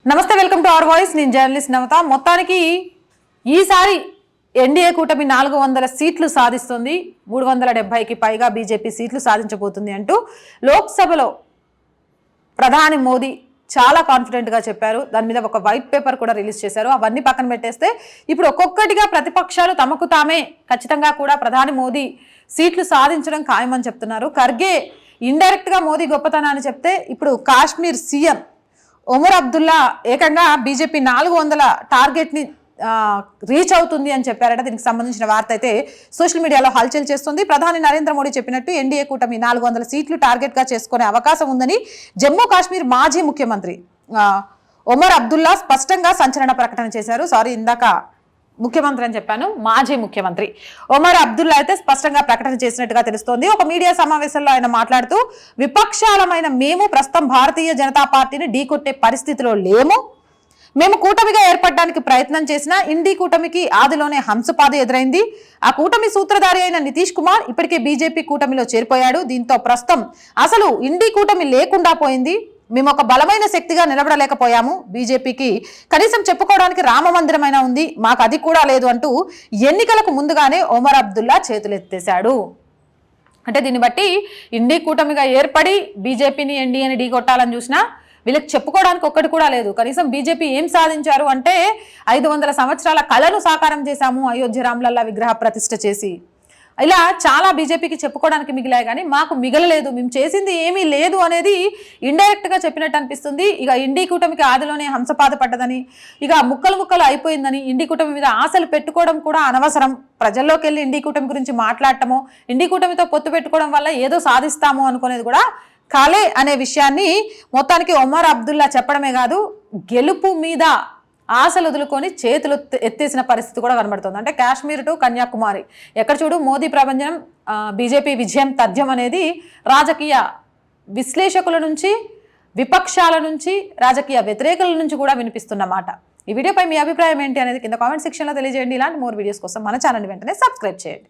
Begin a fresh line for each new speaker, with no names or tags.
నమస్తే, welcome to our voice. నేను journalist నవత. మొత్తానికి ఈసారి ఎన్డీఏ కూటమి 400 సీట్లు సాధిస్తుంది, 370కి పైగా బీజేపీ సీట్లు సాధించబోతుంది అంటూ లోక్సభలో ప్రధాని మోదీ చాలా కాన్ఫిడెంట్గా చెప్పారు. దాని మీద ఒక వైట్ పేపర్ కూడా రిలీజ్ చేశారు. అవన్నీ పక్కన పెట్టేస్తే ఇప్పుడు ఒక్కొక్కటిగా ప్రతిపక్షాలు తమకు తామే ఖచ్చితంగా కూడా ప్రధాని మోదీ సీట్లు సాధించడం ఖాయమని చెప్తున్నారు. ఖర్గే ఇండైరెక్ట్గా మోదీ గొప్పతనాన్ని చెప్తే ఇప్పుడు కాశ్మీర్ సీఎం ఒమర్ అబ్దుల్లా ఏకంగా బీజేపీ 400 టార్గెట్ని రీచ్ అవుతుంది అని చెప్పారట. దీనికి సంబంధించిన వార్త అయితే సోషల్ మీడియాలో హల్చల్ చేస్తుంది. ప్రధాని నరేంద్ర మోడీ చెప్పినట్టు ఎన్డీఏ కూటమి 400 సీట్లు టార్గెట్గా చేసుకునే అవకాశం ఉందని జమ్మూ కాశ్మీర్ మాజీ ముఖ్యమంత్రి ఒమర్ అబ్దుల్లా స్పష్టంగా సంచలన ప్రకటన చేశారు. ఇందాక ముఖ్యమంత్రి అని చెప్పాను, మాజీ ముఖ్యమంత్రి ఒమర్ అబ్దుల్లా అయితే స్పష్టంగా ప్రకటన చేసినట్టుగా తెలుస్తోంది. ఒక మీడియా సమావేశంలో ఆయన మాట్లాడుతూ, విపక్షాలమైన మేము ప్రస్తుతం భారతీయ జనతా పార్టీని ఢీకొట్టే పరిస్థితిలో లేము. మేము కూటమిగా ఏర్పడడానికి ప్రయత్నం చేసినా ఇండి కూటమికి ఆదిలోనే హంసపాద ఎదురైంది. ఆ కూటమి సూత్రధారి అయిన నితీష్ కుమార్ ఇప్పటికే బీజేపీ కూటమిలో చేరిపోయాడు. దీంతో ప్రస్తుతం అసలు ఇండి కూటమి లేకుండా పోయింది. మేము ఒక బలమైన శక్తిగా నిలబడలేకపోయాము. బీజేపీకి కనీసం చెప్పుకోవడానికి రామ మందిరమైనా ఉంది, మాకు అది కూడా లేదు అంటూ ఎన్నికలకు ముందుగానే ఒమర్ అబ్దుల్లా చేతులెత్తేశాడు. అంటే దీన్ని బట్టి ఇండి కూటమిగా ఏర్పడి బీజేపీని ఎన్డీఏని ఢీకొట్టాలని చూసినా వీళ్ళకి చెప్పుకోవడానికి ఒక్కటి కూడా లేదు. కనీసం బీజేపీ ఏం సాధించారు అంటే 500 సంవత్సరాల కళను సాకారం చేశాము, అయోధ్య రామ్లల్లా విగ్రహ ప్రతిష్ఠ చేసి. ఇలా చాలా బీజేపీకి చెప్పుకోవడానికి మిగిలాయి, కానీ మాకు మిగలలేదు, మేము చేసింది ఏమీ లేదు అనేది ఇండైరెక్ట్గా చెప్పినట్టు అనిపిస్తుంది. ఇక ఇండి కూటమికి ఆదిలోనే హంసపాద పడ్డదని, ఇక ముక్కలు అయిపోయిందని, ఇండి కూటమి మీద ఆశలు పెట్టుకోవడం కూడా అనవసరం. ప్రజల్లోకి వెళ్ళి ఇండి కూటమి గురించి మాట్లాడటము, ఇండి కూటమితో పొత్తు పెట్టుకోవడం వల్ల ఏదో సాధిస్తాము అనుకునేది కూడా కాలే అనే విషయాన్ని మొత్తానికి ఒమర్ అబ్దుల్లా చెప్పడమే కాదు, గెలుపు మీద ఆశలు వదులుకొని చేతులు ఎత్తేసిన పరిస్థితి కూడా కనబడుతుంది. అంటే కాశ్మీర్ టు కన్యాకుమారి ఎక్కడ చూడు మోదీ ప్రభంజనం, బీజేపీ విజయం తథ్యం అనేది రాజకీయ విశ్లేషకుల నుంచి, విపక్షాల నుంచి, రాజకీయ వ్యతిరేకుల నుంచి కూడా వినిపిస్తున్నమాట. ఈ వీడియోపై మీ అభిప్రాయం ఏంటి అనేది కింద కామెంట్ సెక్షన్లో తెలియజేయండి. ఇలాంటి మోర్ వీడియోస్ కోసం మన ఛానల్ వెంటనే సబ్స్క్రైబ్ చేయండి.